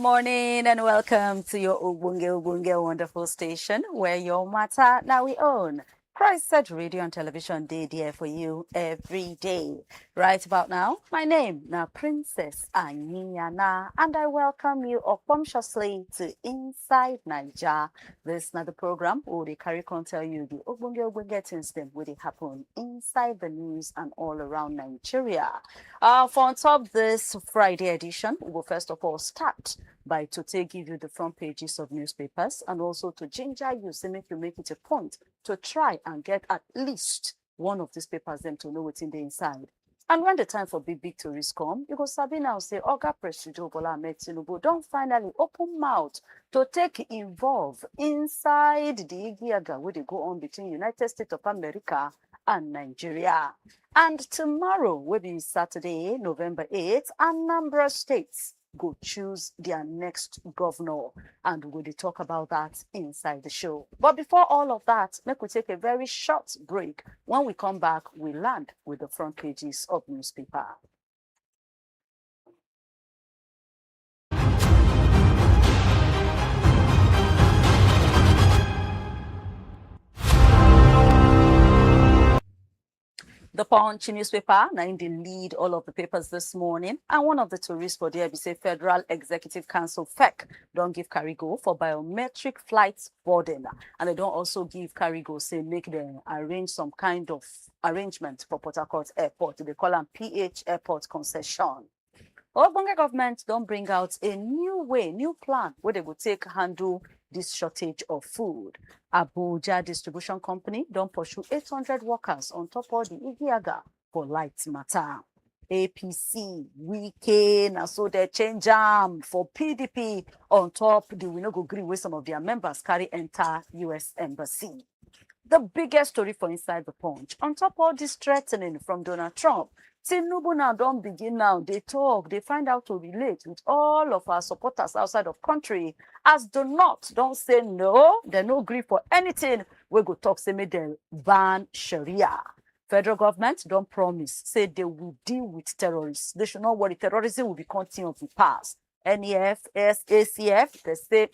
morning and welcome to your Ogbonge wonderful station where your matter now we own. CHRICED radio and television day there for you every day. Right about now, my name now Princess Anyana and I welcome you unctuously to Inside Naija. This is not the program where they carry on tell you the Ogbonge things them where they happen inside the news and all around Nigeria. For on top this Friday edition, we will first of all start by to give you the front pages of newspapers and also to ginger you, say make you make it a point to try and get at least one of these papers them to know what's in the inside. And when the time for big tourists come, you go sabi now say, Oga Presido Tinubu don't finally open mouth to take involved inside the Igiaga where they go on between United States of America and Nigeria. And tomorrow will be Saturday, November 8th, Anambra States go choose their next governor, and we'll talk about that inside the show. But before all of that, make we take a very short break. When we come back, we land with the front pages of newspaper. The Punch newspaper, now in the lead all of the papers this morning. And one of the tourists for there, we say Federal Executive Council, FEC, don't give carry-go for biometric flights boarding. And they don't also give carry-go, say, make them arrange some kind of arrangement for Port Harcourt Airport. They call them PH Airport concession. Ogbonge government don't bring out a new plan where they will take handle this shortage of food. Abuja Distribution Company don't pursue 800 workers on top of the Igiaga for light matter. APC, weekend, and so they change for PDP on top. They will not go agree with some of their members carry enter US Embassy. The biggest story for inside the Punch, on top of this threatening from Donald Trump, Tinubu now don't begin now. They talk, they find out to relate with all of our supporters outside of country. As do not, don't say no, they no agree for anything. We go talk, say, may they ban Sharia. Federal government don't promise, say they will deal with terrorists. They should not worry, terrorism will be continued of the past. NEF, ACF, they say,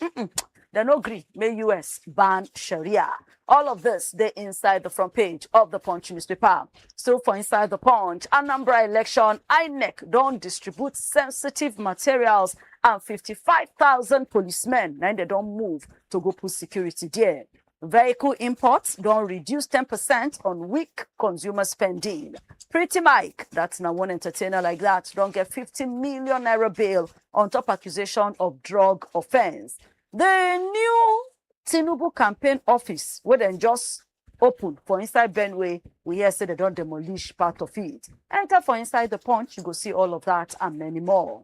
they no agree, may US ban Sharia. All of this, they inside the front page of the Punch newspaper. Still for inside the Punch, Anambra election, INEC don't distribute sensitive materials and 55,000 policemen. Now they don't move to go put security there. Vehicle imports don't reduce 10% on weak consumer spending. Pretty Mike, that's now one entertainer like that, don't get 50 million naira bail on top accusation of drug offense. The new Tinubu campaign office, where they just open for inside Benway, we hear say they don't demolish part of it. Enter for inside the Punch, you go see all of that and many more.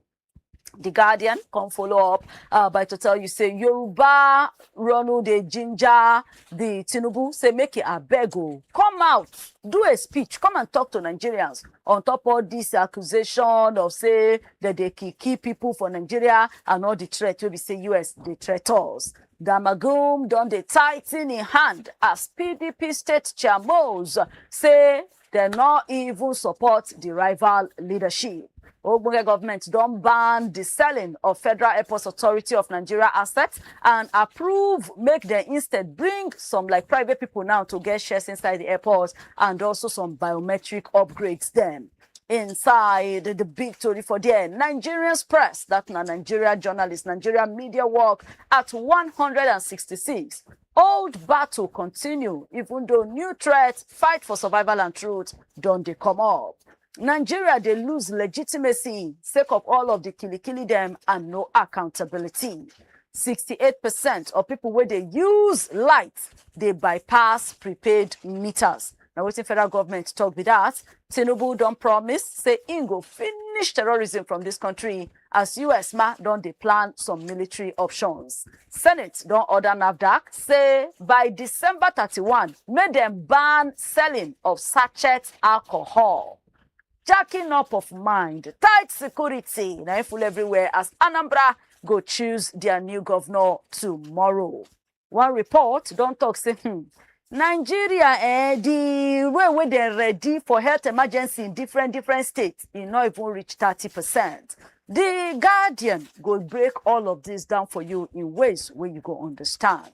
The Guardian come follow up by to tell you, say, Yoruba Ronald de Ginger, the Tinubu, say, make it a bego. Come out, do a speech, come and talk to Nigerians on top of this accusation of, say, that they keep people for Nigeria and all the threat, we say US, the traitors. Damagum done the tighten in hand as PDP state chairmans say they not even support the rival leadership. Ogbonge government don't ban the selling of Federal Airports Authority of Nigeria assets and approve, make them instead bring some like private people now to get shares inside the airports and also some biometric upgrades them. Inside the big story for there, Nigerians press, that na Nigeria journalists, Nigeria media work at 166. Old battle continue, even though new threats, fight for survival and truth, don't they come up. Nigeria, they lose legitimacy, sake of all of the killy them and no accountability. 68% of people where they use light, they bypass prepaid meters. Now, waiting federal government talk with that. Tinubu don't promise, say, go finish terrorism from this country as US don't they plan some military options. Senate don't order NAFDAC, say, by December 31, make them ban selling of sachet alcohol. Jacking up of mind, tight security, now full everywhere as Anambra go choose their new governor tomorrow. One report don't talk, say, Nigeria, the way where they're ready for health emergency in different states, it not even reach 30%. The Guardian will break all of this down for you in ways where you go understand.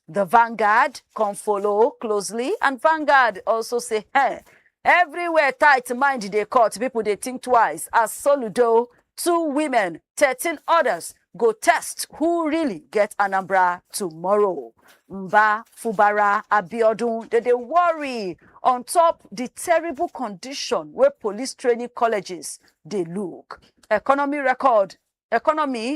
The Vanguard come follow closely, and Vanguard also say, hey, everywhere tight mind they cut, people they think twice. As Soludo, 2 women, 13 others go test who really get Anambra tomorrow. Mba, Fubara, Abiodun, they worry on top the terrible condition where police training colleges they look. Economy,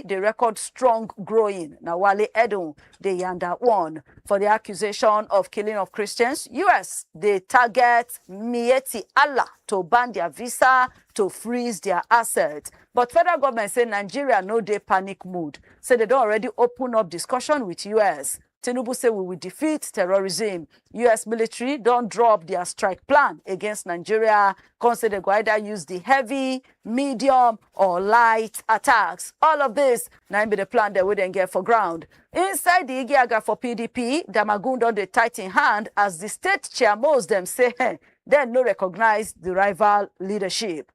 they record strong growing. Now, Wale Edun, they yanda one for the accusation of killing of Christians. US, they target Mieti Allah to ban their visa, to freeze their assets. But federal government say Nigeria no dey panic mood. Say they don't already open up discussion with US. Tinubu say we will defeat terrorism. US military don't drop their strike plan against Nigeria. Say they go either use the heavy, medium, or light attacks. All of this now be the plan that we then get for ground. Inside the Igiaga for PDP, Damagun don dey tight in hand as the state chairmans them say, hey, they no recognize the rival leadership.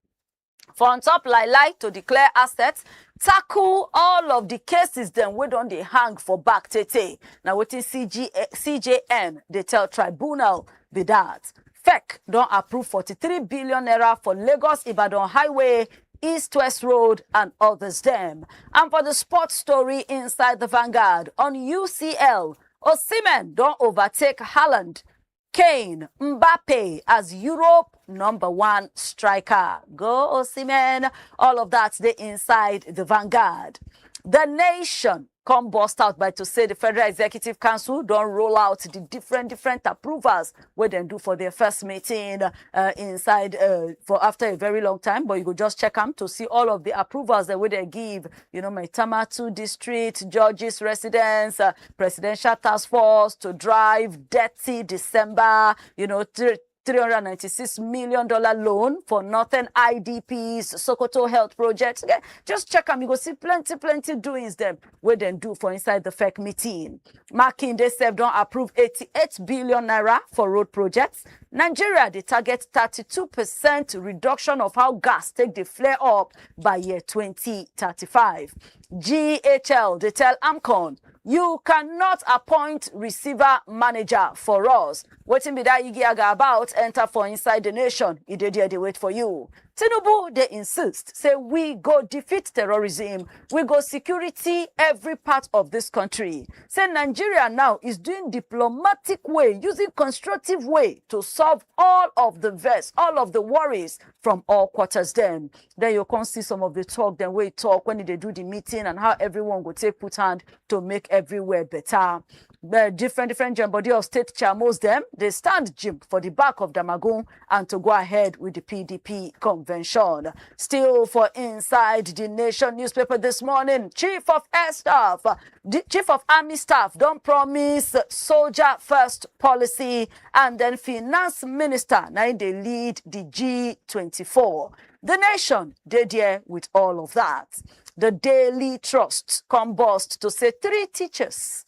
For on top lie to declare assets, tackle all of the cases then we don't they hang for back tete. Now waiting CJN, they tell tribunal be that. FEC don't approve 43 billion naira for Lagos Ibadan Highway, East-West Road, and others them. And for the sports story inside the Vanguard, on UCL, Osimhen don't overtake Haaland, Kane, Mbappe as Europe #1 striker. Go Osimhen. All of that they inside the Vanguard. The Nation come bust out by to say the Federal Executive Council don't roll out the different approvals where they do for their first meeting inside for after a very long time. But you go just check them to see all of the approvals that they give. You know, my Tamatu District, Judges Residence, Presidential Task Force to drive dirty December, you know, $396 million loan for Northern IDPs, Sokoto Health Project. Okay? Just check them. You go see plenty doings them where they do for inside the FEC meeting. Makinde said don't approve 88 billion naira for road projects. Nigeria, they target 32% reduction of how gas take the flare up by year 2035. GHL, they tell AMCON, you cannot appoint receiver manager for us. Waiting be that Igiaga about enter for inside the nation. They wait for you. Tinubu, they insist, say we go defeat terrorism, we go security every part of this country. Say Nigeria now is doing diplomatic way, using constructive way to solve all of the verse, all of the worries from all quarters then. Then you can see some of the talk, then we talk when they do the meeting and how everyone go take put hand to make everywhere better. Different body of state chairmans them, they stand Jim for the back of Damagun and to go ahead with the PDP convention. Still for inside the Nation newspaper this morning, Chief of Air Staff, the Chief of Army Staff don't promise soldier first policy, and then Finance Minister now they lead the G24. The Nation did there with all of that. The Daily Trust combust to say three teachers.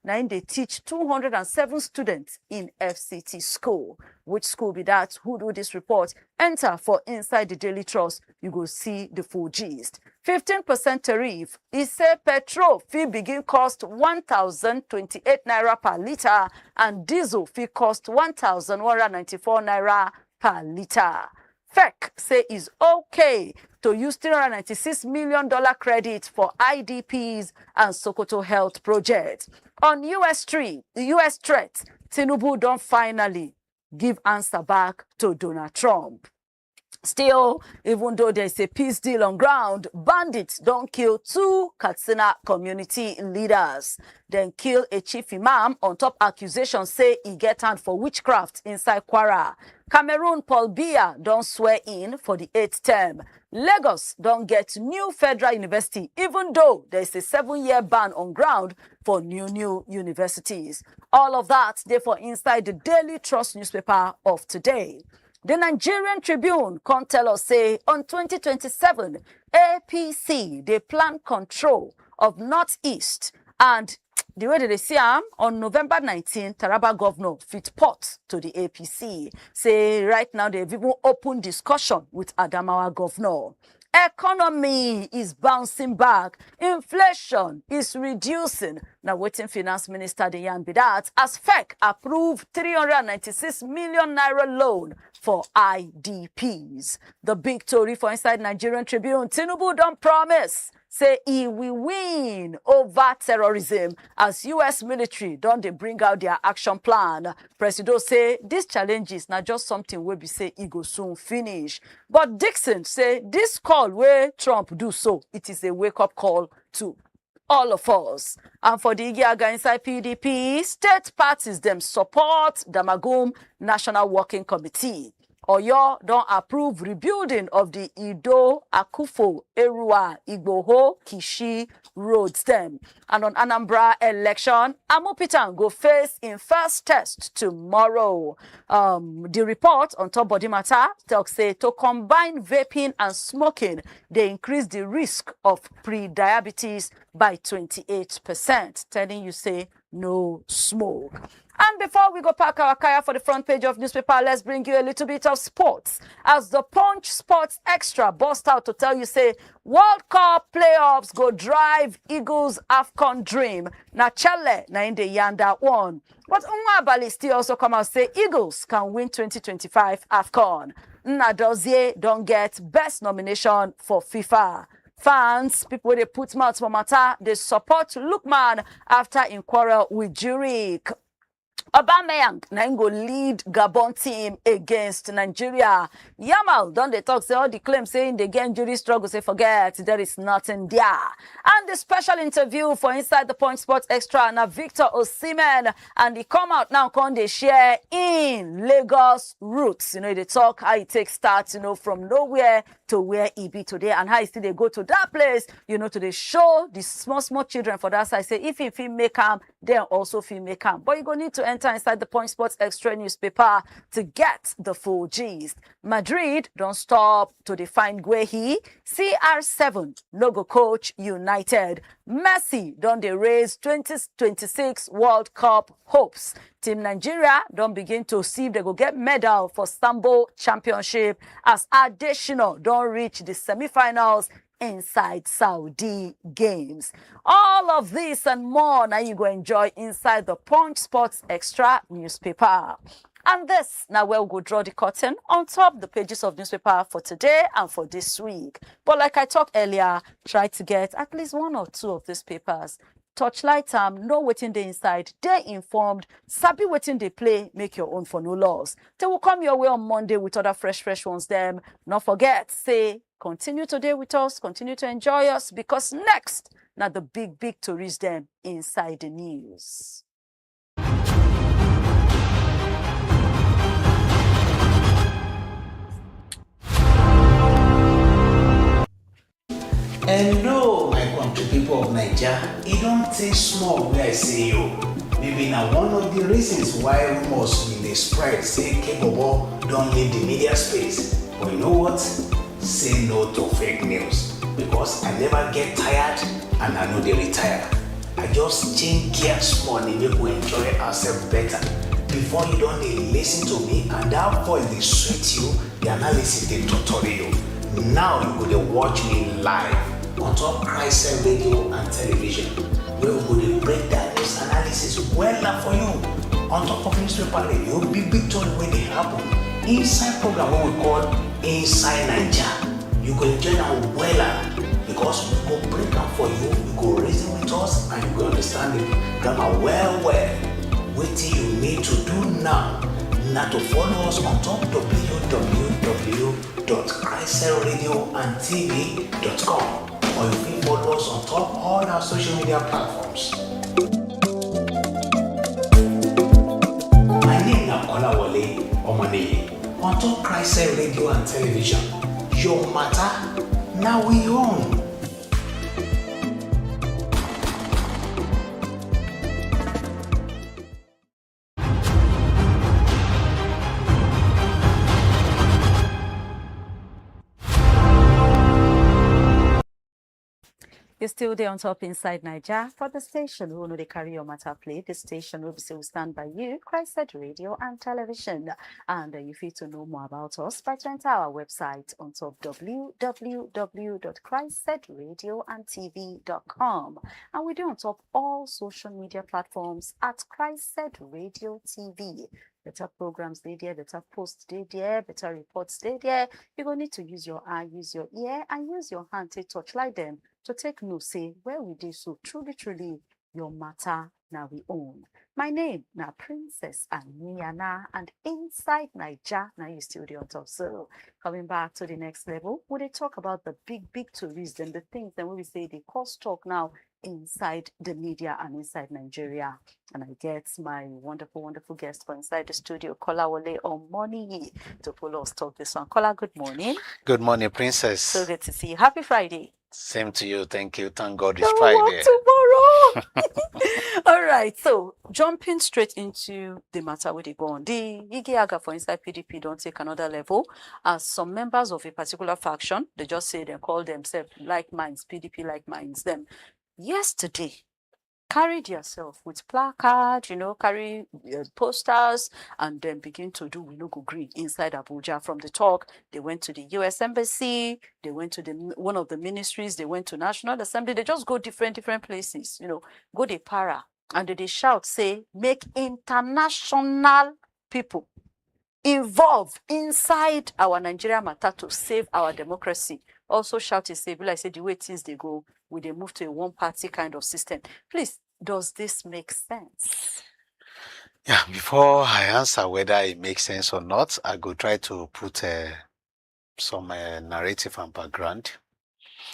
Now they teach 207 students in FCT school. Which school be that? Who do this report? Enter for inside the Daily Trust. You go see the full gist. 15% tariff. It say petrol fee begin cost 1,028 naira per litre and diesel fee cost 1,194 naira per litre. FEC say is okay to use $396 million credit for IDPs and Sokoto Health Project. On US threat, Tinubu don't finally give answer back to Donald Trump. Still, even though there's a peace deal on ground, bandits don't kill 2 Katsina community leaders. Then kill a chief imam on top accusation say he get hand for witchcraft inside Kwara. Cameroon Paul Biya don't swear in for the 8th term. Lagos don't get new federal university, even though there's a 7-year ban on ground for new universities. All of that, therefore, inside the Daily Trust newspaper of today. The Nigerian Tribune can tell us, say, on 2027, APC, they plan control of Northeast. And the way that they see on November 19, Taraba governor fit pot to the APC. Say, right now, they've even opened discussion with Adamawa governor. Economy is bouncing back. Inflation is reducing. Now, waiting Finance Minister Deyan be that as FEC approved 396 million naira loan for IDPs. The big Tori for inside Nigerian Tribune, Tinubu don't promise. Say he will win over terrorism as U.S. military don't they bring out their action plan. Presido say these challenges not just something will be say he go soon finish. But Dixon say this call where Trump do so, it is a wake-up call to all of us. And for the Igiaga inside PDP, state parties them support the Magum National Working Committee. Oyo don't approve rebuilding of the Ido, Akufo, Erua, Igboho, Kishi road stem. And on Anambra election, Amupitan go face in first test tomorrow. The report on top body matter talks say to combine vaping and smoking, they increase the risk of pre-diabetes by 28%. Telling you say no smoke. And before we go pack our kaya for the front page of newspaper, let's bring you a little bit of sports. As the Punch Sports Extra burst out to tell you, say, World Cup playoffs go drive Eagles AFCON dream. Na Chale, na in the Yanda one. But Unwabali still also come out say Eagles can win 2025 AFCON. Nadozie don't get best nomination for FIFA. Fans, people where they put mouth for matter, they support Lookman after in quarrel with Zurich. Aubameyang na go lead Gabon team against Nigeria. Yamal don't they talk say all the claims saying the game jury struggle say forget there is nothing there. And the special interview for Inside the Point Sports Extra na Victor Osimhen and he come out now come they share in Lagos roots. You know they talk how it takes start from nowhere to where he be today and how he still they go to that place to the show the small children for that side say if he make them then also if he make them. But you go need to enter inside the Point Sports Extra newspaper to get the full gist. Madrid don't stop to define Guehi. CR7 no go coach United. Messi don't they raise 2026 World Cup hopes. Team Nigeria don't begin to see if they go get medal for Sambo Championship as Additional don't reach the semi-finals inside Saudi Games. All of this and more now you go enjoy inside the Punch Sports Extra newspaper. And this now we'll go draw the curtain on top the pages of newspaper for today and for this week. But like I talked earlier, try to get at least one or two of these papers. Touchlight know waiting the inside, they informed, sabi waiting they play, make your own for no loss. They will come your way on Monday with other fresh ones them. Not forget, say, continue today with us, continue to enjoy us, because next, now the big Tories them inside the news. Hello, my country people of Naija. It don't take small where I say you. Maybe now one of the reasons why rumors in the spread say Kebobo don't leave the media space. But you know what? Say no to fake news. Because I never get tired and I know they retire. I just change gears small and make we enjoy ourselves better. Before you don't listen to me and that voice they sweet you, the analysis they tutorial. Now you go to watch me live on top CHRICED radio and television, where we go to break that news analysis well for you. On top of newspaper radio, big story where they happen. Inside program what we call Inside Naija. You go enjoy our well because we go break down for you, you go reason with us and you go understand the grammar well. What you need to do now to follow us on top www.cricedradiotv.com or you can follow us on top all our social media platforms. My name is Kolawole Omoneye. On top CHRICED radio and television, your matter now we own. You're still there on top inside Naija for the station who know they carry your matter play. The station will be still stand by you, CHRICED Radio and Television. And you feel to know more about us by to enter our website on top www.CHRICEDradioandtv.com. And we do on top all social media platforms at CHRICED Radio TV. Better programs they there, better posts they there, better reports they there. You're going to need to use your eye, use your ear, and use your hand to touchlight them to take note, say where we do so truly your matter now we own. My name na Princess Aniana, and inside Naija now you still the on top. So coming back to the next level, we they talk about the big tourism, the things that we say they cause talk now inside the media and inside Nigeria. And I get my wonderful guest for inside the studio, Kola Wole on Money, to follow us talk this one. Kola, good morning. Good morning, Princess. So good to see you. Happy Friday. Same to you. Thank you. Thank God it's No Friday. work tomorrow. All right. So jumping straight into the matter where they go on. The Igiaga for inside PDP don't take another level. As some members of a particular faction, they just say they call themselves like minds, PDP like minds them. Yesterday, carried yourself with placard, carry posters, and then begin to do we no go green inside Abuja. From the talk, they went to the US Embassy, they went to one of the ministries, they went to National Assembly, they just go different places, go the para, and they shout, say, make international people involve inside our Nigeria matter to save our democracy. Also shout it, say, like say the way things they go, will they move to a one-party kind of system? Please, does this make sense? Yeah, before I answer whether it makes sense or not, I go try to put some narrative and background.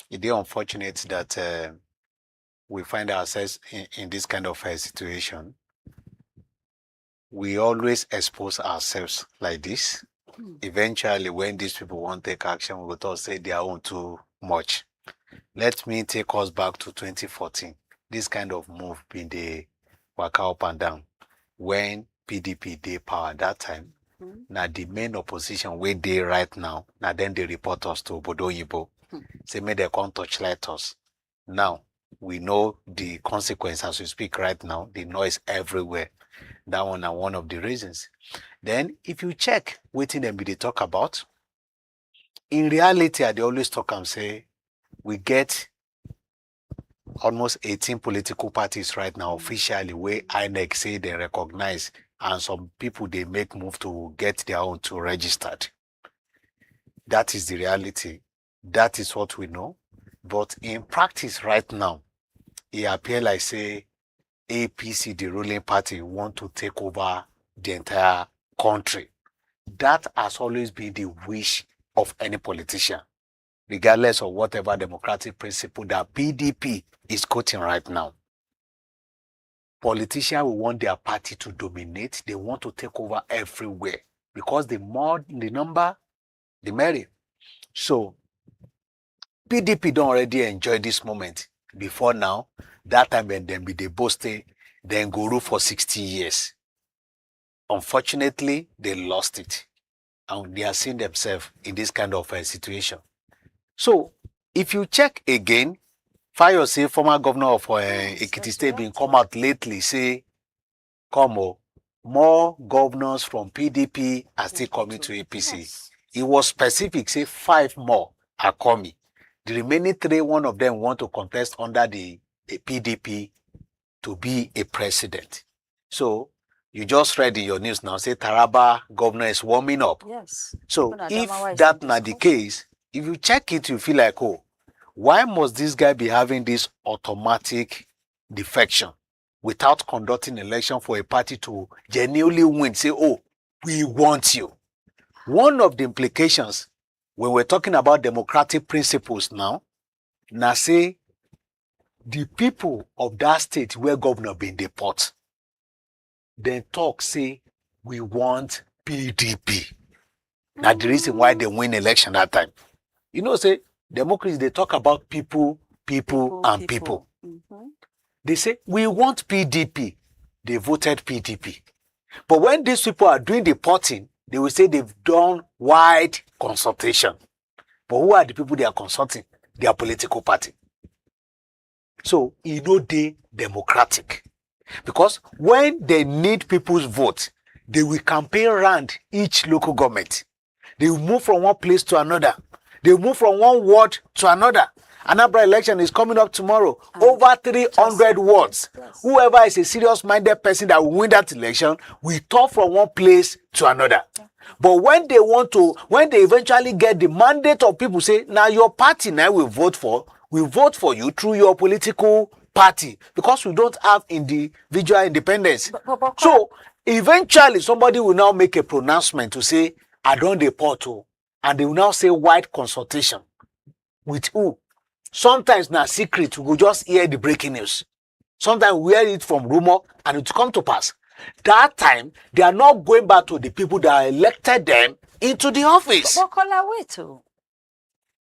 It is unfortunate that we find ourselves in this kind of a situation. We always expose ourselves like this. Eventually, when these people want to take action, we will say they are on too much. Let me take us back to 2014. This kind of move been the waka up and down. When PDP did power that time, now the main opposition where they right now, now then they report us to Obodo Yibo. Say may they come touchlight us. Now we know the consequence as we speak right now, the noise everywhere. That one is one of the reasons. Then if you check what them they talk about, in reality, they always talk and say we get almost 18 political parties right now officially where INEC say they recognize, and some people they make move to get their own to registered. That is the reality. That is what we know. But in practice right now, it appears like say APC, the ruling party, want to take over the entire country. That has always been the wish of any politician, regardless of whatever democratic principle that PDP is quoting right now. Politicians will want their party to dominate. They want to take over everywhere because the more the number, the merrier. So PDP don't already enjoy this moment. Before now, that time when them be they boasted, then go rule for 60 years. Unfortunately, they lost it. And they are seeing themselves in this kind of a situation. So, if you check again, Fayo say former governor of Ekiti State been come out lately say, more governors from PDP are still coming to APC. Yes. It was specific, say 5 more are coming. The remaining 3, one of them want to contest under the PDP to be a president. So, you just read in your news now, say Taraba governor is warming up. Yes. So if that's not the case, if you check it, you feel like, oh, why must this guy be having this automatic defection without conducting election for a party to genuinely win? Say, oh, we want you. One of the implications when we're talking about democratic principles now say the people of that state where governor been deported, then talk say we want PDP. Now the reason why they win election that time. Say democracy, they talk about people. They say we want PDP. They voted PDP. But when these people are doing the porting, they will say they've done wide consultation. But who are the people they are consulting? Their political party. So it no dey democratic. Because when they need people's vote, they will campaign around each local government. They will move from one place to another. They will move from one ward to another. Anambra election is coming up tomorrow. Over 300 wards. Yes. Whoever is a serious-minded person that will win that election will talk from one place to another. Yeah. But when they eventually get the mandate of people say, now your party now will vote for you through your political party, because we don't have individual independence. So eventually somebody will now make a pronouncement to say, I don't deport you. And they will now say wide consultation. With who? Sometimes na secret, we will just hear the breaking news. Sometimes we hear it from rumor and it will come to pass. That time, they are not going back to the people that elected them into the office. But Kola, wait,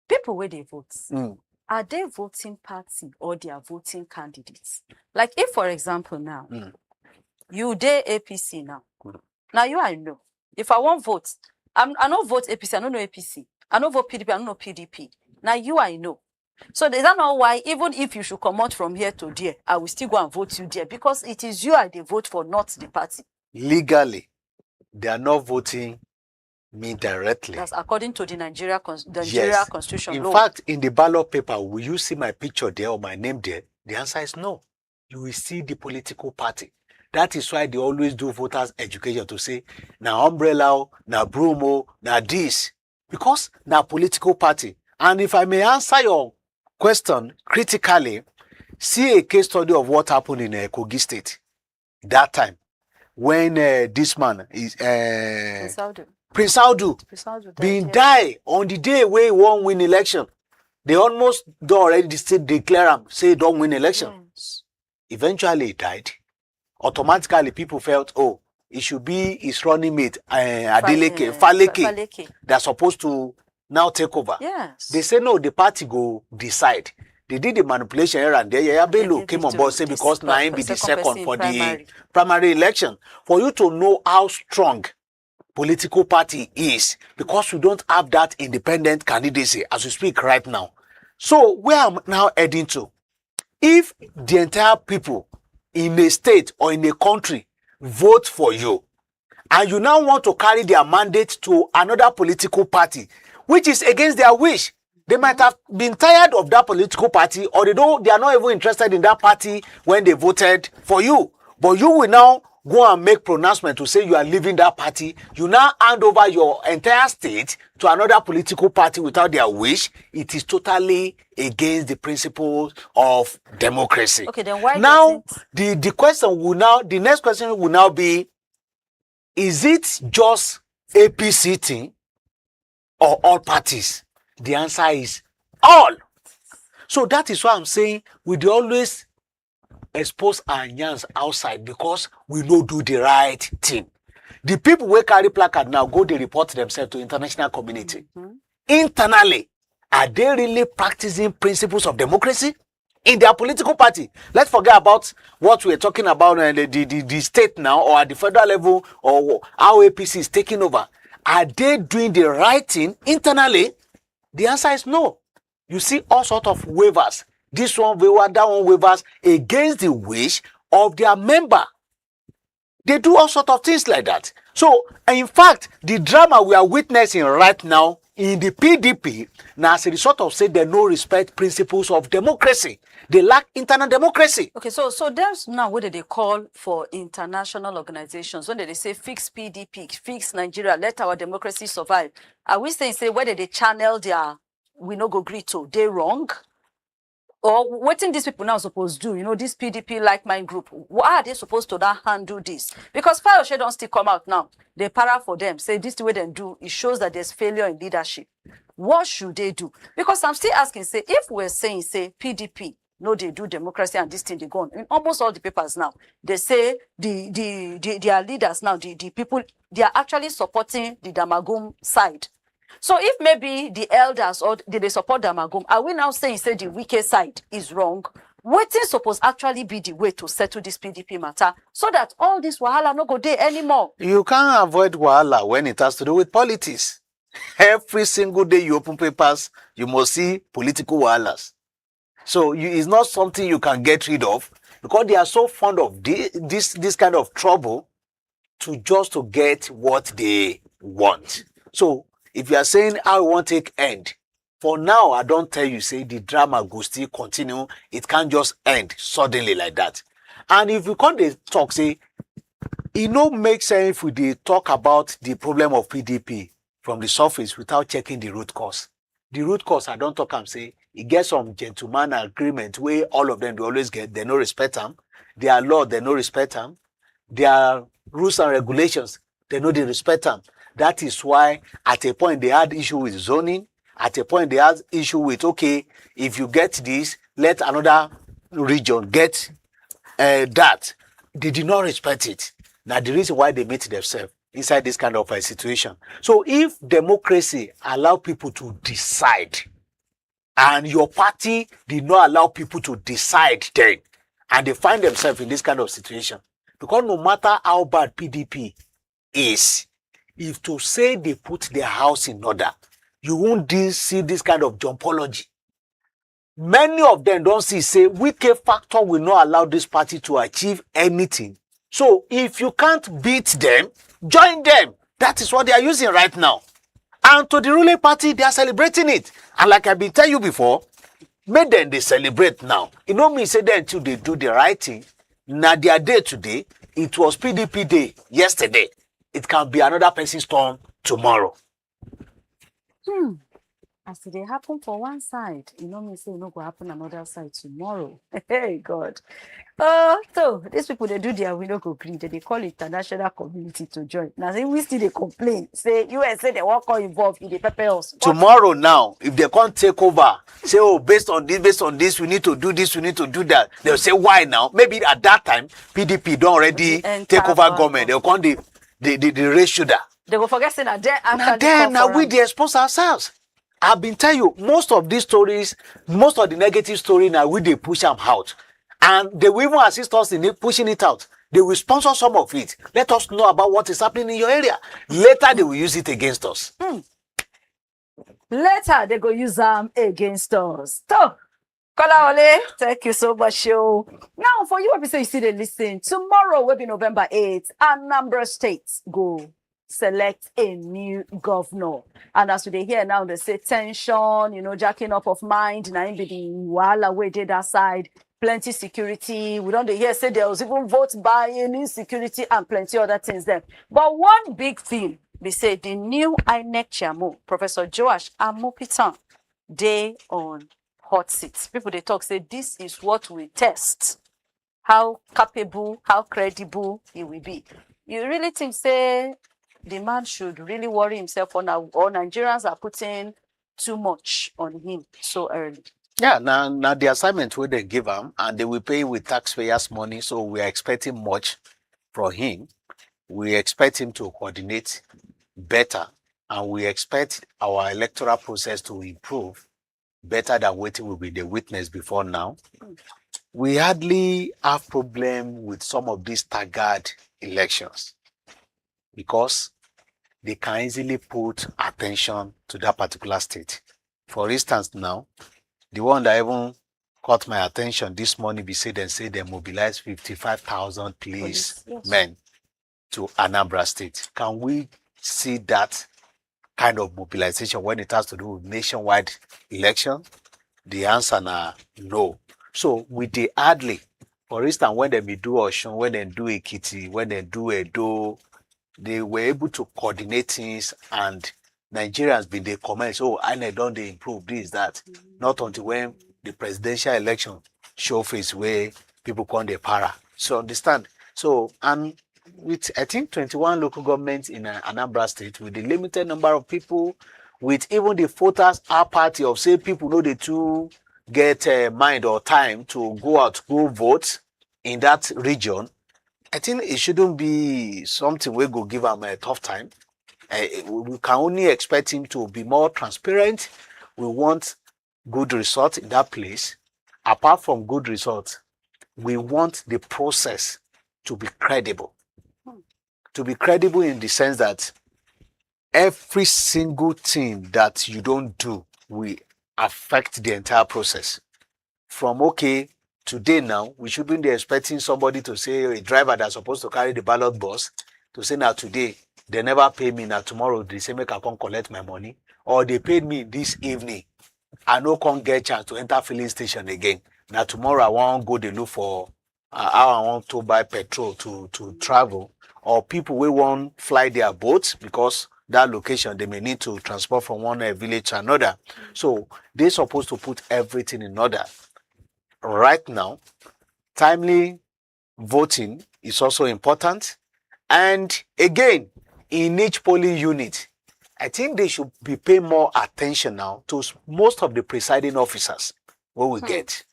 people where they vote, are they voting party or they are voting candidates? Like if, for example, now, you dey APC now. Now you I know. If I want vote, I don't vote APC, I don't know APC. I don't vote PDP, I don't know PDP. Now you I know. So is that not why, even if you should come out from here to there, I will still go and vote you there? Because it is you I vote for, not the party. Legally, they are not voting me directly. That's according to the Nigeria Constitution. In fact, in the ballot paper, will you see my picture there or my name there? The answer is no. You will see the political party. That is why they always do voters education to say, now umbrella, now bromo, now this. Because now political party. And if I may answer your question critically, see a case study of what happened in Kogi State that time when this man is Prince Audu being died on the day where he won win election. They almost don't already declare him, say don't win election. Yes. Eventually he died. Automatically people felt, oh, it should be his running mate, Faleke, that's supposed to now take over. Yes. They say no, the party go decide. They did the manipulation here and there. Yaya Bello came on board, say because Naim be the second for the primary election. For you to know how strong political party is, because we don't have that independent candidacy as we speak right now. So where I'm now heading to, if the entire people in a state or in a country vote for you, and you now want to carry their mandate to another political party, which is against their wish. They might have been tired of that political party, or they are not even interested in that party when they voted for you. But you will now go and make pronouncement to say you are leaving that party. You now hand over your entire state to another political party without their wish. It is totally against the principles of democracy. Okay, then why now the next question will now be, is it just APC thing or all parties? The answer is all. So that is why I'm saying we do always expose our yans outside, because we no do the right thing. The people who carry placard now go, they report themselves to international community. Internally, are they really practicing principles of democracy in their political party? Let's forget about what we're talking about the state now, or at the federal level, or how APC is taking over. Are they doing the right thing internally? The answer is no. You see all sorts of waivers. This one waiver, that one waivers against the wish of their member. They do all sorts of things like that. So, in fact, the drama we are witnessing right now in the PDP, now as a result of say they no respect principles of democracy. They lack internal democracy. Okay, so there's now what they call for international organizations when they say fix PDP, fix Nigeria, let our democracy survive. Are we saying say whether they channel their we no go agree to, they wrong? Or what these people now supposed to do? You know, this PDP like-mind group, why are they supposed to now handle this? Because Fayoshe don't still come out now. They para for them, say this the way they do, it shows that there's failure in leadership. What should they do? Because I'm still asking, say, if we're saying, say, PDP, no, they do democracy and this thing, they go on. In almost all the papers now, they say their leaders now, the people, they are actually supporting the Damagum side. So if maybe the elders or they support Damagum, are we now saying, say, the wicked side is wrong? What is supposed actually be the way to settle this PDP matter so that all this wahala no go there anymore? You can't avoid wahala when it has to do with politics. Every single day you open papers, you must see political wahalas. So it's not something you can get rid of because they are so fond of this kind of trouble to get what they want. So if you are saying I want to take end, for now I don't tell you say the drama go still continue. It can't just end suddenly like that. And if you can't talk say it no make sense if we talk about the problem of PDP from the surface without checking the root cause. The root cause I don't talk am say e get some gentleman agreement where all of them they always get, they no respect them. Their law they no respect them. Their rules and regulations they no dey respect them. That is why at a point they had issue with zoning. At a point they had issue with okay, if you get this, let another region get that. They did not respect it. Now the reason why they meet themselves inside this kind of a situation. So if democracy allow people to decide, and your party did not allow people to decide then, and they find themselves in this kind of situation, because no matter how bad PDP is, if to say they put their house in order, you won't see this kind of jumpology. Many of them don't see, say, weaker factor will not allow this party to achieve anything. So if you can't beat them, join them. That is what they are using right now. And to the ruling party, they are celebrating it. And like I've been telling you before, make them they celebrate now. You know me say that until they do the right thing. Now their day today, it was PDP day yesterday. It can be another person's turn tomorrow. As they happen for one side, you know me say no go happen another side tomorrow. Hey God. So these people they do their we no go agree. They call international community to join. Now say we still they complain. Say USA they won't call involved in the pepper us. Tomorrow now, if they can't take over, say oh based on this, we need to do this, we need to do that. They'll say why now? Maybe at that time PDP don't already take over government. They'll come the race shooter. They will forget saying that Now we they expose ourselves. I've been telling you, most of these stories, most of the negative story now, they push them out. And they will even assist us in pushing it out. They will sponsor some of it. Let us know about what is happening in your area. Later, they will use it against us. Later, they go use them against us. So, Kola Ole, thank you so much, show. Now, for you, you see they listen. Tomorrow will be November 8th. Anambra State go select a new governor. And as we hear now, they say tension, jacking up of mind, now be the wahala way did that side, plenty security. We don't hear say there was even vote buying, insecurity, and plenty other things there. But one big thing, they say the new INEC chairman, Professor Joash Amopitan, they on hot seats. People they talk say this is what we test. How capable, how credible he will be. You really think say the man should really worry himself or Nigerians are putting too much on him so early? Yeah, now the assignment where they give him and they will pay with taxpayers' money, so we are expecting much from him. We expect him to coordinate better, and we expect our electoral process to improve better than what we be the witness before now. We hardly have problem with some of these staggered elections because they can easily put attention to that particular state. For instance, now, the one that even caught my attention this morning, they mobilized 55,000 policemen to Anambra State. Can we see that kind of mobilization when it has to do with nationwide election? The answer now, no. So with the hardly, for instance, when they do Osun, when they do Ekiti, when they do Edo, they were able to coordinate things, and Nigerians been they comment, so INEC don't they improve this, that. Not until when the presidential election show face where people come the para. So understand. So, and with I think 21 local governments in Anambra State, with the limited number of people, with even the voters our party of say people know they to get mind or time to go out, go vote in that region, I think it shouldn't be something we go give him a tough time. We can only expect him to be more transparent. We want good results in that place. Apart from good results, we want the process to be credible. To be credible in the sense that every single thing that you don't do will affect the entire process. from okay, today now, we shouldn't be expecting somebody to say, a driver that's supposed to carry the ballot box, to say now today, they never pay me, now tomorrow they say make I come collect my money, or they paid me this evening, I no can't get chance to enter filling station again. Now tomorrow I want go dey look for how I want to buy petrol to travel, or people will want fly their boats because that location they may need to transport from one village to another. So they're supposed to put everything in order. Right now, timely voting is also important. And again, in each polling unit, I think they should be paying more attention now to most of the presiding officers what we get.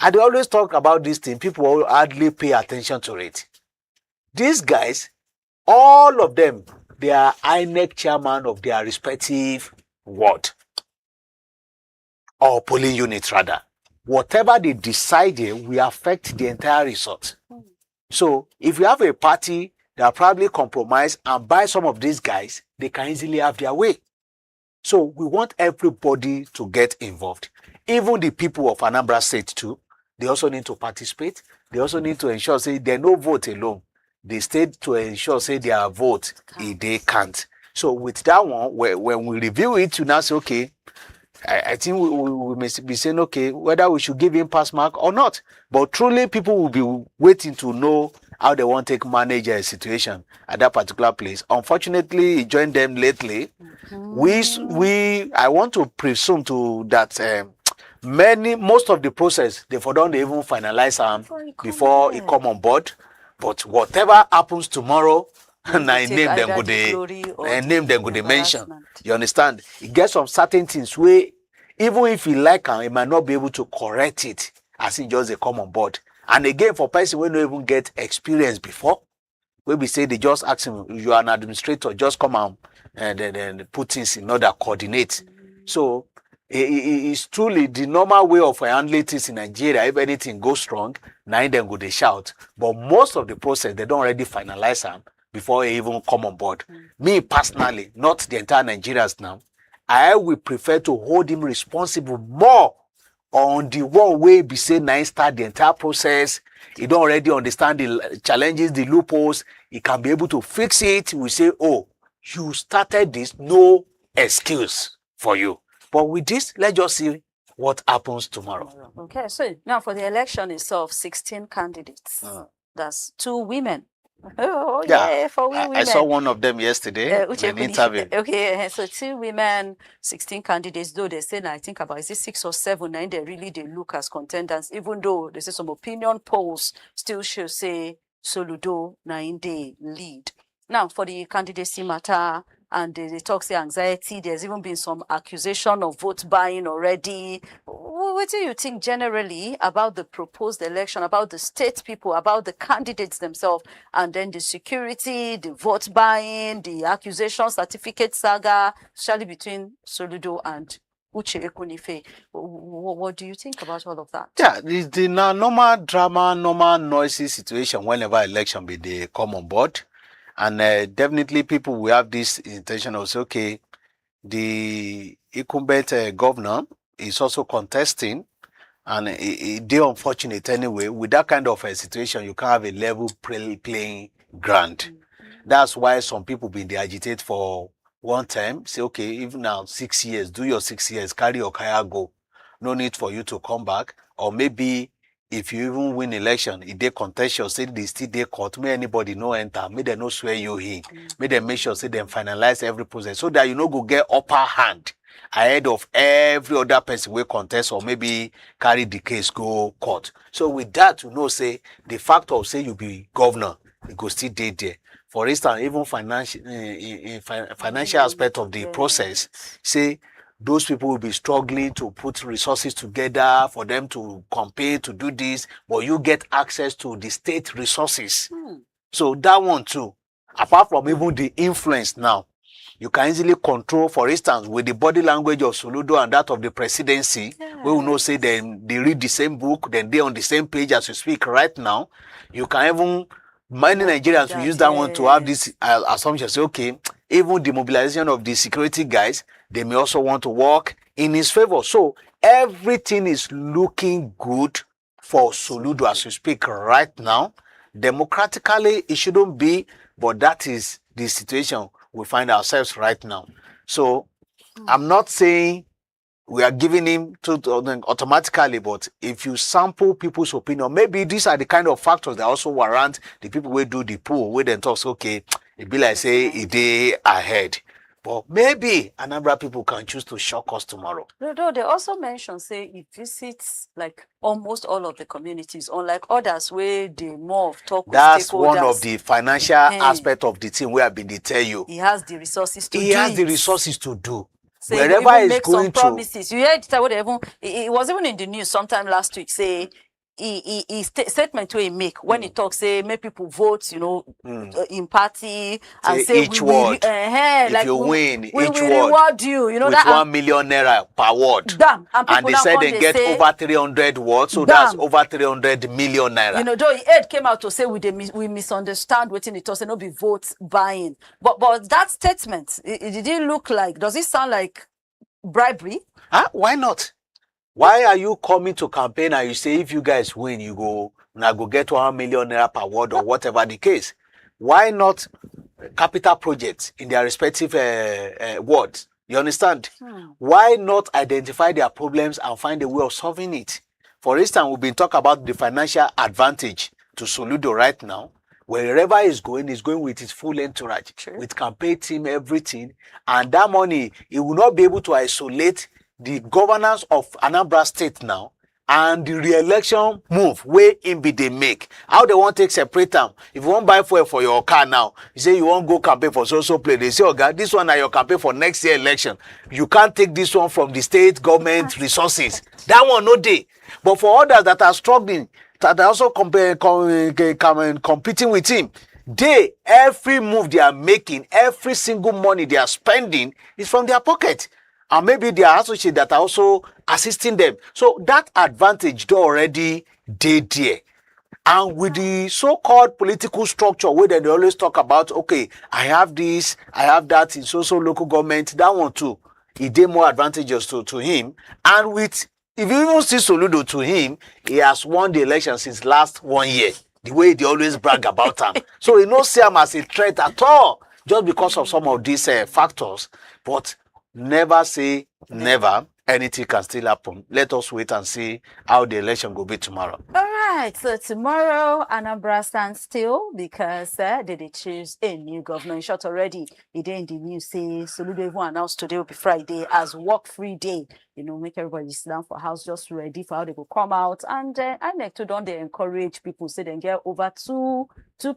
And they always talk about this thing. People will hardly pay attention to it. These guys, all of them, they are INEC chairman of their respective ward or polling unit rather. Whatever they decide here will affect the entire result. So if you have a party that probably compromise and buy some of these guys, they can easily have their way. So we want everybody to get involved. Even the people of Anambra State too, they also need to participate. They also need to ensure, say, they no vote alone. They state to ensure, say, their vote, they can't. So with that one, when we review it, you now say, okay, I think we may be saying, okay, whether we should give him pass mark or not. But truly, people will be waiting to know how they want to manage a situation at that particular place. Unfortunately, he joined them lately. I want to presume to that most of the process, they don't even finalize before he come on board. But whatever happens tomorrow, and I name them good they mention. You understand? He gets some certain things where even if he like him, he might not be able to correct it as he just come on board. And again, for person who don't even get experience before, where we say they just ask him, you are an administrator, just come out and then put things in order, coordinate. So it's truly the normal way of handling things in Nigeria. If anything goes wrong, now then go they shout. But most of the process, they don't already finalize them before he even come on board. Me personally, not the entire Nigerians now, I will prefer to hold him responsible more on the one way be say now start the entire process. He don't already understand the challenges, the loopholes. He can be able to fix it. We say, oh, you started this, no excuse for you. But with this, let's just see what happens tomorrow. Okay, so now for the election itself, 16 candidates. That's 2 women. Oh, yeah, for women. I saw one of them yesterday in an interview. Okay, so 2 women, 16 candidates, though they say, I think about, is it 6 or 7, and they look as contenders, even though they say some opinion polls still should say Soludo, they lead. Now, for the candidacy matter, and they talk say anxiety, there's even been some accusation of vote buying already. What do you think generally about the proposed election, about the state people, about the candidates themselves, and then the security, the vote buying, the accusation certificate saga, especially between Soludo and Uche Ekunife? What do you think about all of that? Yeah, it's the normal drama, normal noisy situation whenever election they come on board. And definitely people will have this intention of, okay, the incumbent governor is also contesting, and they're unfortunate anyway. With that kind of a situation, you can't have a level playing ground. That's why some people been agitate for one time, say, okay, even now 6 years, do your 6 years, carry your kaya, go. No need for you to come back. Or maybe if you even win election, if they contentious, say they still they court, may anybody no enter, may they no swear you in, may they make sure say they finalize every process so that you know go get upper hand ahead of every other person will contest or maybe carry the case go court. So with that, you know, say the fact of say you be governor, it go still dey there. For instance, even financial aspect of the process, say those people will be struggling to put resources together for them to compare, to do this, but you get access to the state resources. So that one too, apart from even the influence now, you can easily control, for instance, with the body language of Soludo and that of the presidency, we will know say then they read the same book, then they're on the same page as you speak right now. You can even, many Nigerians will use that one to have this assumption, say, okay, even the mobilization of the security guys, they may also want to work in his favor. So everything is looking good for Soludo as we speak right now. Democratically, it shouldn't be, but that is the situation we find ourselves right now. So I'm not saying we are giving him automatically, but if you sample people's opinion, maybe these are the kind of factors that also warrant the people who do the poll, where then talks, okay, it be like say a day ahead. But maybe Anambra people can choose to shock us tomorrow. Though they also mentioned, say, it visits like almost all of the communities, unlike others where they more of talk with That's one of stakeholders. the financial aspect of the thing where I've been to tell you. He has the resources to do He has it. the resources to do. Say Wherever even he's make going some promises. You heard that it was even in the news sometime last week. Say he statement where he make when he talks, say make people vote, in party and say each word. If like you win, we each will word reward you. You know with that 1 million naira per word. Damn, And they said they get over 300 words, so that's over 300 million naira. You know, though Ed came out to say we misunderstand what it was, and not be vote buying. But that statement, it didn't look like. Does it sound like bribery? Huh? Why not? Why are you coming to campaign and you say if you guys win, you go get 1 million naira per word or whatever the case? Why not capital projects in their respective wards? You understand? Why not identify their problems and find a way of solving it? For instance, we've been talking about the financial advantage to Soludo right now. Wherever he's going with his full entourage, with campaign team, everything. And that money, he will not be able to isolate the governance of Anambra State now and the re-election move where in be they make. How they want to separate them. If you want to buy fuel for your car now, you say you want to go campaign for so play. They say, oh God, this one are your campaign for next year election. You can't take this one from the state government resources. That one no day. But for others that are struggling, that are also competing with him, every move they are making, every single money they are spending is from their pocket. And maybe they are associates that are also assisting them. So that advantage they already did there. And with the so-called political structure where they always talk about, okay, I have this, I have that in social local government, that one too, it did more advantageous to him. And with, if you even see Soludo to him, he has won the election since last 1 year. The way they always brag about him. So he don't see him as a threat at all, just because of some of these factors. But never say never. Anything can still happen. Let us wait and see how the election will be tomorrow. All right. So tomorrow, Anambra stands still because they choose a new governor. In short, already, it in the news say Soludo even announced today will be Friday as work-free day. Make everybody sit down for house just ready for how they will come out. And INEC too don't they encourage people say they get over 2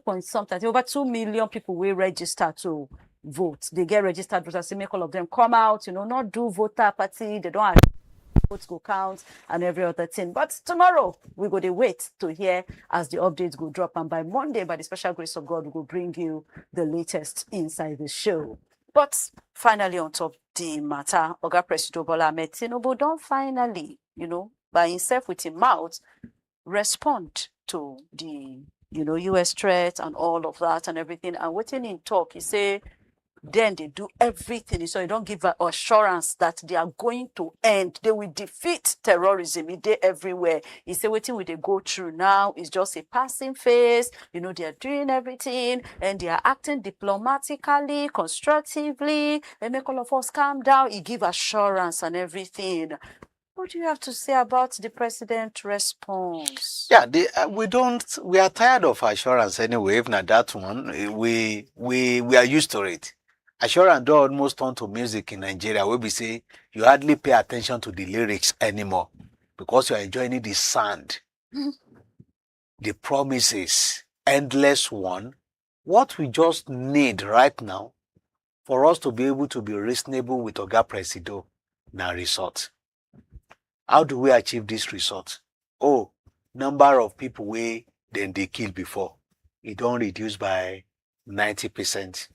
point something, over 2 million people will register to vote. They get registered voters, say make all of them come out, not do voter party, they don't have votes go count and every other thing. But tomorrow we go to wait to hear as the updates go drop, and by Monday, by the special grace of God, we will bring you the latest inside the show. But finally, on top the matter, Oga Presido Tinubu don't finally, by himself with his mouth, respond to the US threat and all of that and everything. And waiting in talk, he say then they do everything. So you don't give an assurance that they are going to end. They will defeat terrorism. They everywhere. He say waiting with they go through now is just a passing phase. They are doing everything and they are acting diplomatically, constructively. They make all of us calm down. He give assurance and everything. What do you have to say about the president's response? Yeah, we are tired of assurance anyway. If not that one, we are used to it. Assurance don't almost turn to music in Nigeria where we say you hardly pay attention to the lyrics anymore because you are enjoying the sound, the promises, endless one. What we just need right now for us to be able to be reasonable with Oga Presido na result. How do we achieve this result? Oh, number of people they kill before. It don't reduce by 90%.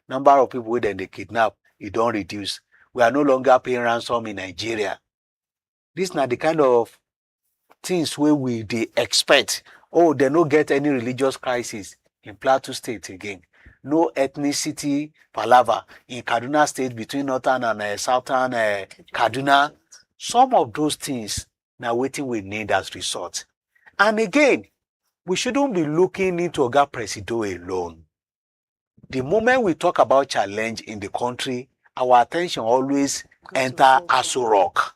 Number of people they kidnap, it don't reduce. We are no longer paying ransom in Nigeria. These are the kind of things where they expect. Oh, they don't get any religious crisis in Plateau State again. No ethnicity palaver in Kaduna State between northern and southern Kaduna. Some of those things now waiting we need as result. And again, we shouldn't be looking into Oga Presido alone. The moment we talk about challenge in the country, our attention always enter Aso Rock.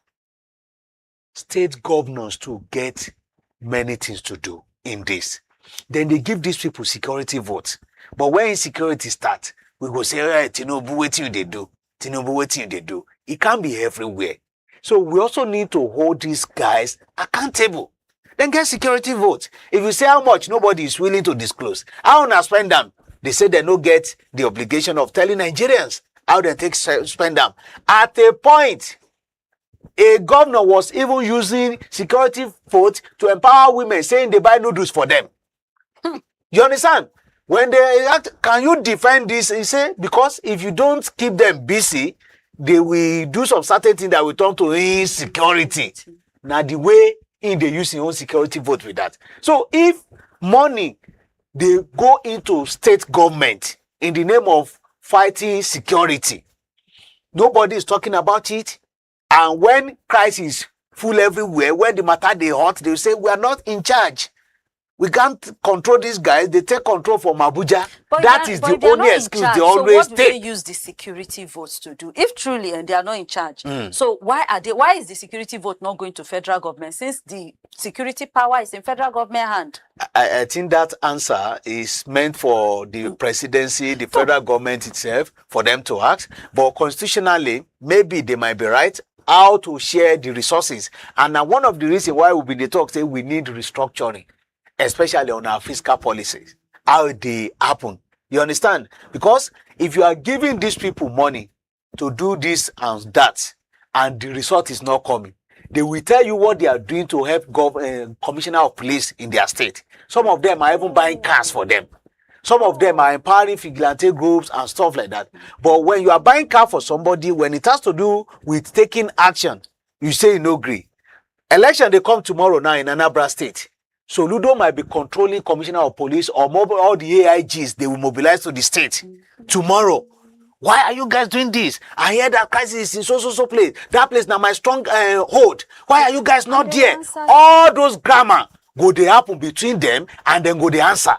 State governors to get many things to do in this. Then they give these people security votes. But when insecurity starts, we go say, hey, Tinubu, what you they do? Tinubu, what you they do? It can't be everywhere. So we also need to hold these guys accountable. Then get security votes. If you say how much, nobody is willing to disclose. How to spend them? They say they don't get the obligation of telling Nigerians how they spend them. At a point, a governor was even using security votes to empower women, saying they buy noodles for them. You understand? When they act, can you defend this? He say, because if you don't keep them busy, they will do some certain thing that will turn to insecurity. Now the way in they use your own security vote with that. So if money they go into state government in the name of fighting security, nobody is talking about it. And when crisis full everywhere, when the matter they hot, they say we are not in charge. We can't control these guys. They take control from Abuja. That is the only excuse they always take. So what do they use the security votes to do? If truly and they are not in charge, so why is the security vote not going to federal government since the security power is in federal government hand? I think that answer is meant for the presidency, the federal government itself, for them to ask. But constitutionally, maybe they might be right how to share the resources. And now one of the reasons why we've been talking, say we need restructuring, especially on our fiscal policies, how they happen. You understand? Because if you are giving these people money to do this and that, and the result is not coming, they will tell you what they are doing to help commissioner of police in their state. Some of them are even buying cars for them. Some of them are empowering vigilante groups and stuff like that. But when you are buying car for somebody, when it has to do with taking action, you say you no agree. Election, they come tomorrow now in Anambra state. So Ludo might be controlling commissioner of police or all the AIGs they will mobilize to the state tomorrow. Why are you guys doing this? I hear that crisis is in so place. That place now my strong hold. Why are you guys not there? All those grammar go they happen between them and then go they answer.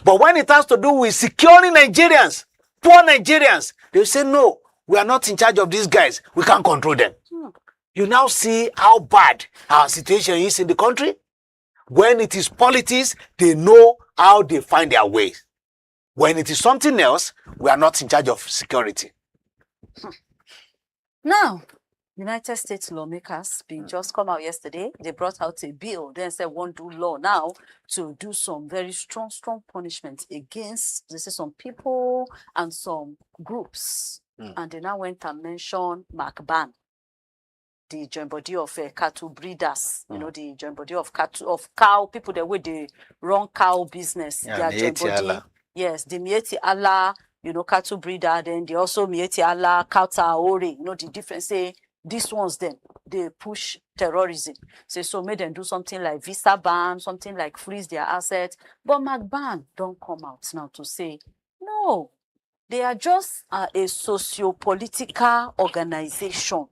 But when it has to do with securing Nigerians, poor Nigerians, they say no, we are not in charge of these guys. We can't control them. You now see how bad our situation is in the country. When it is politics, they know how they find their way. When it is something else, we are not in charge of security. Now, United States lawmakers just come out yesterday. They brought out a bill. Then said won't do law now to do some very strong punishment against some people and some groups. And they now went and mentioned MACBAN, the joint body of cattle breeders, you know, the joint body of cow people that way they run cow business. Yeah, their joint body, yes, the Mieti Allah, you know, cattle breeder. Then they also Mieti Allah, Kauta Ore. You know the difference. Say these ones then they push terrorism. So make them do something like visa ban, something like freeze their assets. But MACBAN don't come out now to say no. They are just a socio-political organization.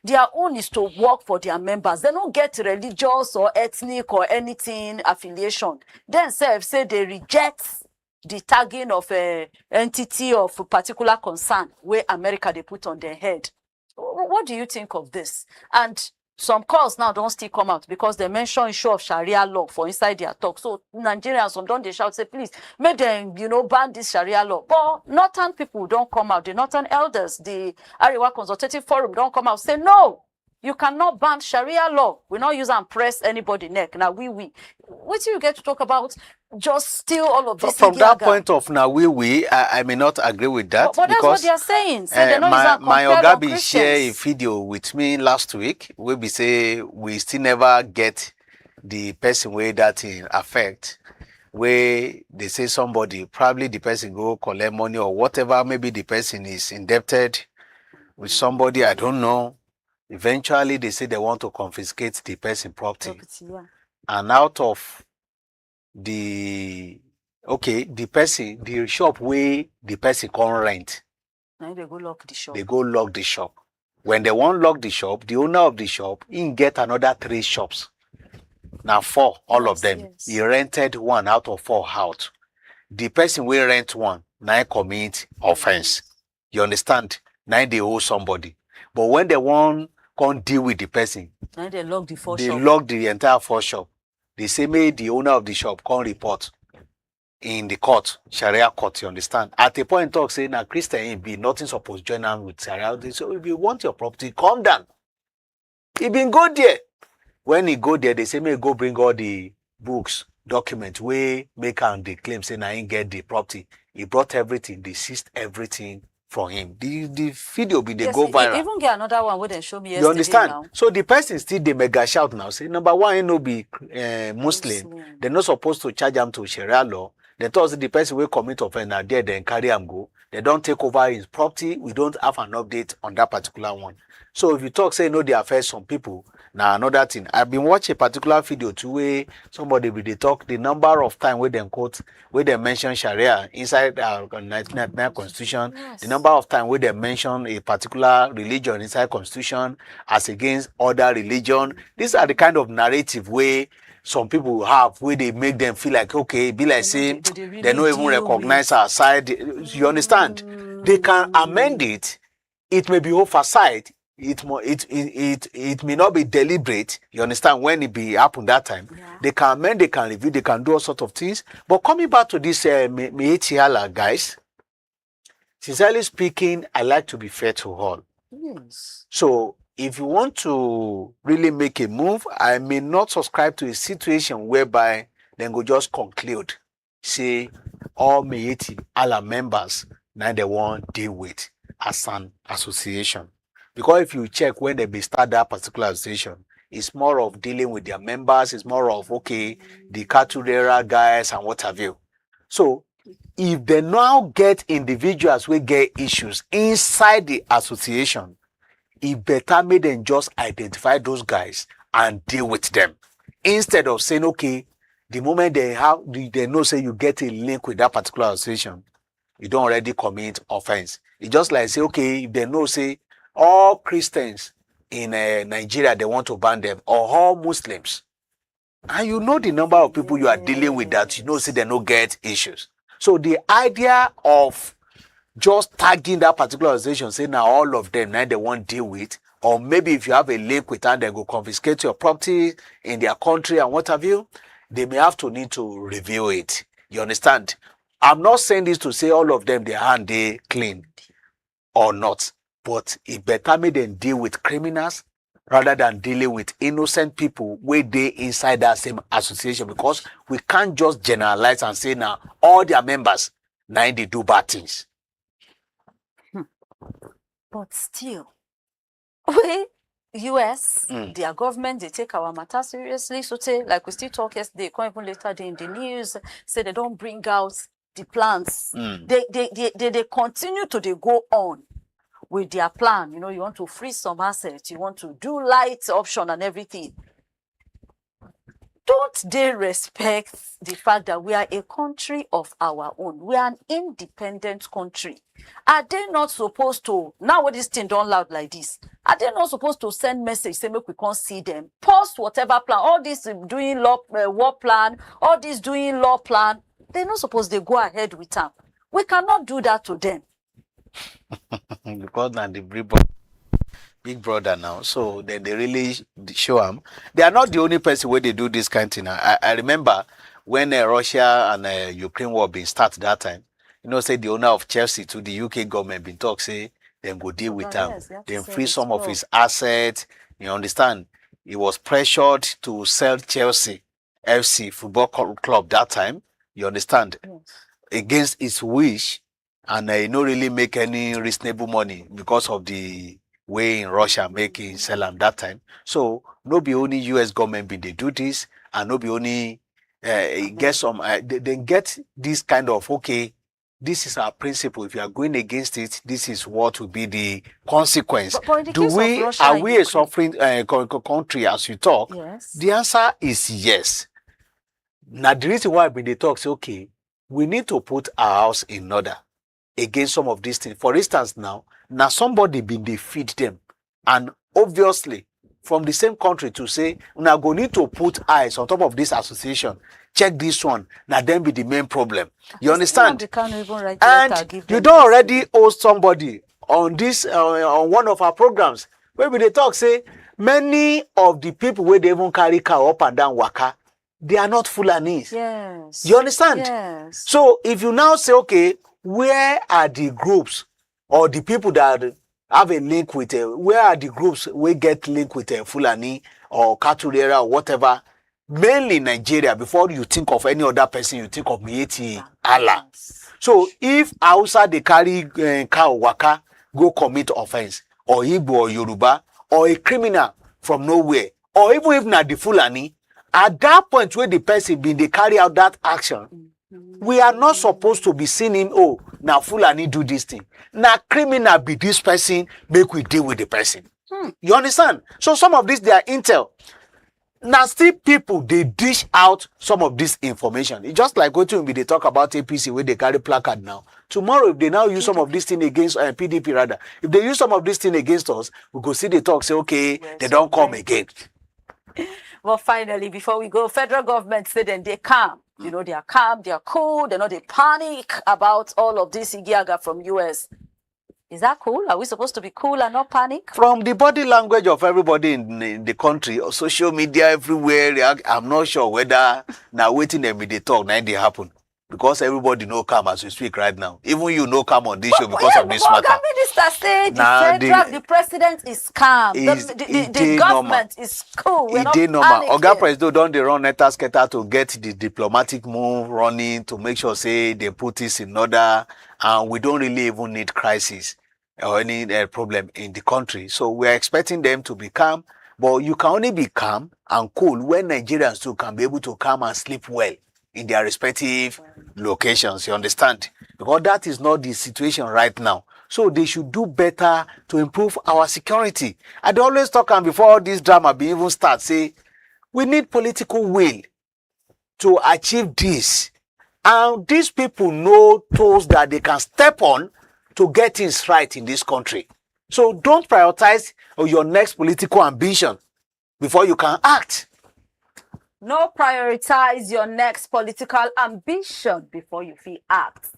Their own is to work for their members. They don't get religious or ethnic or anything affiliation. Then say they reject the tagging of a entity of a particular concern where America they put on their head. What do you think of this? And some calls now don't still come out because they mention issue of Sharia law for inside their talk. So Nigerians some don't they shout, say, please, make them, you know, ban this Sharia law. But Northern people don't come out. The Northern elders, the Ariwa Consultative Forum don't come out. Say, no, you cannot ban Sharia law. We not use and press anybody neck. Now what do you get to talk about? Just steal all of this. From that point of now, I may not agree with that. But that's what they are saying. Say my Ogabi share a video with me last week where we say we still never get the person where that in affect, where they say somebody, probably the person go collect money or whatever, maybe the person is indebted with somebody, I don't know. Eventually, they say they want to confiscate the person property. Yeah. And out of the shop where the person can rent. Now they go lock the shop. They go lock the shop. When they won't lock the shop, the owner of the shop, he get another 3 shops. Now 4, all of them. Yes. He rented 1 out of 4 out. The person will rent 1, now commit offense. You understand? Now they owe somebody. But when they won't can't deal with the person, Now they lock the 4 they shop. lock the entire 4 shop. They say, may the owner of the shop can't report in the court, Sharia court, you understand? At a point, talk say, now Christian be nothing supposed to join them with Sharia. They say, if you want your property, calm down. He been go there. When he go there, they say, may go bring all the books, documents, where make and the claim, say, now he get the property. He brought everything, they seized everything from him. The video be, they go viral. Even get another one where they show me yesterday. You understand? Now. So the person still the mega shout now. Say, number one, he no be Muslim. They're not supposed to charge him to Sharia law. They thought the person will commit offense now there, then carry him go. They don't take over his property. We don't have an update on that particular one. So if you talk, say, no, they affect some people. Now another thing, I've been watching a particular video too where somebody will they talk the number of time where they quote, where they mention Sharia inside our 1999 constitution, the number of time where they mention a particular religion inside constitution as against other religion. These are the kind of narrative where some people have where they make them feel like, okay, be like saying they don't even recognize our side. You understand? They can amend it. It may be oversight. It may not be deliberate. You understand? When it be happen that time, they can amend, they can review, they can do all sorts of things. But coming back to this Meetiala, guys, sincerely speaking, I like to be fair to all. Yes. So if you want to really make a move, I may not subscribe to a situation whereby then go just conclude, say all Meetiala members now they want deal with as an association. Because if you check when they start that particular association, it's more of dealing with their members, it's more of, okay, the Katurera guys and what have you. So if they now get individuals who get issues inside the association, it better make them just identify those guys and deal with them. Instead of saying, okay, the moment they know, say you get a link with that particular association, you don't already commit offense. It's just like say, okay, if they know, say, all Christians in Nigeria, they want to ban them, or all Muslims. And you know the number of people you are dealing with that, you know, say they don't get issues. So the idea of just tagging that particular organization, say now all of them, now they won't deal with, or maybe if you have a link with them, they go confiscate your property in their country and what have you, they may have to need to review it. You understand? I'm not saying this to say all of them, their hand they clean or not. But it better make them deal with criminals rather than dealing with innocent people where they inside that same association, because we can't just generalize and say now all their members now they do bad things. But still, we US, their government, they take our matter seriously. So say, like we still talk yesterday, come even later in the news, say they don't bring out the plans. They continue to they go on with their plan. You know, you want to freeze some assets, you want to do light option and everything. Don't they respect the fact that we are a country of our own? We are an independent country. Are they not supposed to, now when this thing don't loud like this, are they not supposed to send message, say, make we can't see them, post whatever plan, all this doing law, war plan, all this doing law plan, they're not supposed to go ahead with them. We cannot do that to them. Because now the big brother now, so then they really show them. They are not the only person where they do this kind of thing. I remember when Russia and Ukraine war been started that time, you know, say the owner of Chelsea to the UK government been talk, say, then go deal with them. Yes, then free some of his assets. You understand? He was pressured to sell Chelsea FC football club that time. You understand? Yes. Against his wish. And he no really make any reasonable money because of the way in Russia making sell them that time. So no be only US government be they do this, and no be only get some they get this kind of, okay, this is our principle. If you are going against it, this is what will be the consequence. But Are we a suffering country as you talk? Yes. The answer is yes. Now the reason why when they talk, say, okay, we need to put our house in order against some of these things. For instance, now somebody been they feed them. And obviously, from the same country to say, now go need to put eyes on top of this association, check this one, now then be the main problem. You understand? And you don't already owe somebody on this, on one of our programs, where we they talk, say, many of the people where they even carry car up and down Waka, they are not Fulanis. Yes. You understand? Yes. So if you now say, okay, where are the groups or the people that have a link with, where are the groups we get link with Fulani or Katurera or whatever, mainly Nigeria, before you think of any other person, you think of Mieti Allah. So if outside they carry cow Waka, go commit offense, or Igbo or Yoruba, or a criminal from nowhere, or even if not the Fulani, at that point where the person they carry out that action, we are not supposed to be seeing him, oh, now Fulani do this thing. Now criminal be this person, make we deal with the person. You understand? So some of this, they are intel. Now still people, they dish out some of this information. It's just like what they talk about APC where they carry placard now. Tomorrow, if they now use some of this thing against PDP rather, if they use some of this thing against us, we go see the talk, say, okay, they don't come again. Well, finally, before we go, federal government said then they calm. You know, they are calm, they are cool, they're not they panic about all of this Igiaga from US. Is that cool? Are we supposed to be cool and not panic? From the body language of everybody in the country, or social media everywhere, I'm not sure whether now waiting them they talk, now they happen. Because everybody know come as we speak right now. Even you know come on this show because of this matter. The minister said the president is calm. The government is cool. We're not panicking. Oga Presido don't they run skater to get the diplomatic move running to make sure say they put this in order, and we don't really even need crisis or any problem in the country. So we're expecting them to be calm, but you can only be calm and cool when Nigerians too can be able to come and sleep well in their respective locations, you understand? Because that is not the situation right now. So they should do better to improve our security. I always talk, and before this drama be even start, say, we need political will to achieve this. And these people know tools that they can step on to get things right in this country. So don't prioritize your next political ambition before you can act. No, prioritize your next political ambition before you feel act.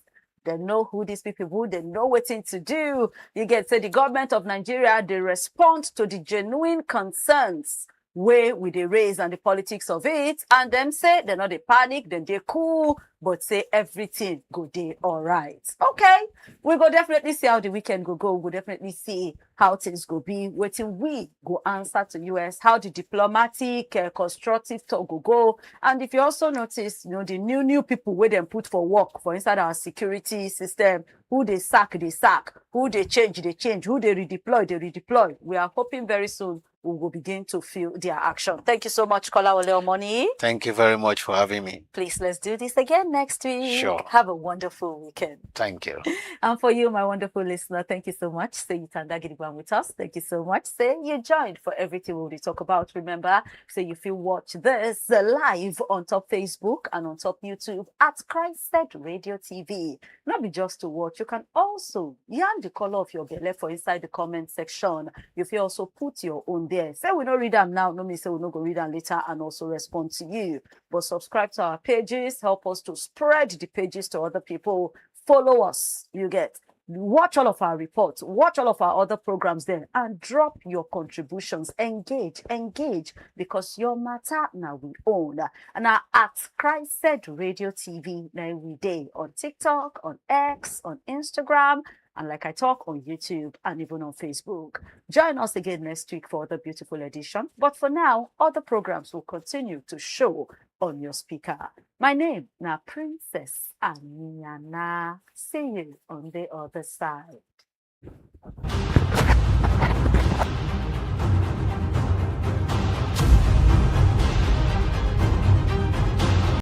They know who these people who they know what to do. You get say the government of Nigeria, they respond to the genuine concerns where we they raise and the politics of it, and them say they're not a panic, then they cool, but say everything go day all right. Okay, we go definitely see how the weekend go. We'll definitely see how things go be. Waiting we go answer to US, how the diplomatic, constructive talk go. And if you also notice, you know, the new people where them put for work for inside our security system, who they sack, who they change, who they redeploy. We are hoping very soon we will begin to feel their action. Thank you so much, Kola Ole Omoni. Thank you very much for having me. Please, let's do this again next week. Sure. Have a wonderful weekend. Thank you. And for you, my wonderful listener, thank you so much. Say you Tandagirigwan with us. Thank you so much. Say you joined for everything we'll talk about. Remember, say if you watch this live on top Facebook and on top YouTube at CHRICED Radio TV. Not be just to watch, you can also yarn the color of your belly for inside the comment section. You can also put your own there. Say we don't read them now, no me say we not go read them later and also respond to you. But subscribe to our pages, help us to spread the pages to other people. Follow us, you get. Watch all of our reports, watch all of our other programs there, and drop your contributions. Engage, because your matter now we own. And now at CHRICED Radio TV, now we day on TikTok, on X, on Instagram, and like I talk on YouTube and even on Facebook. Join us again next week for other beautiful edition. But for now, other programs will continue to show on your speaker. My name na Princess Aniana. See you on the other side.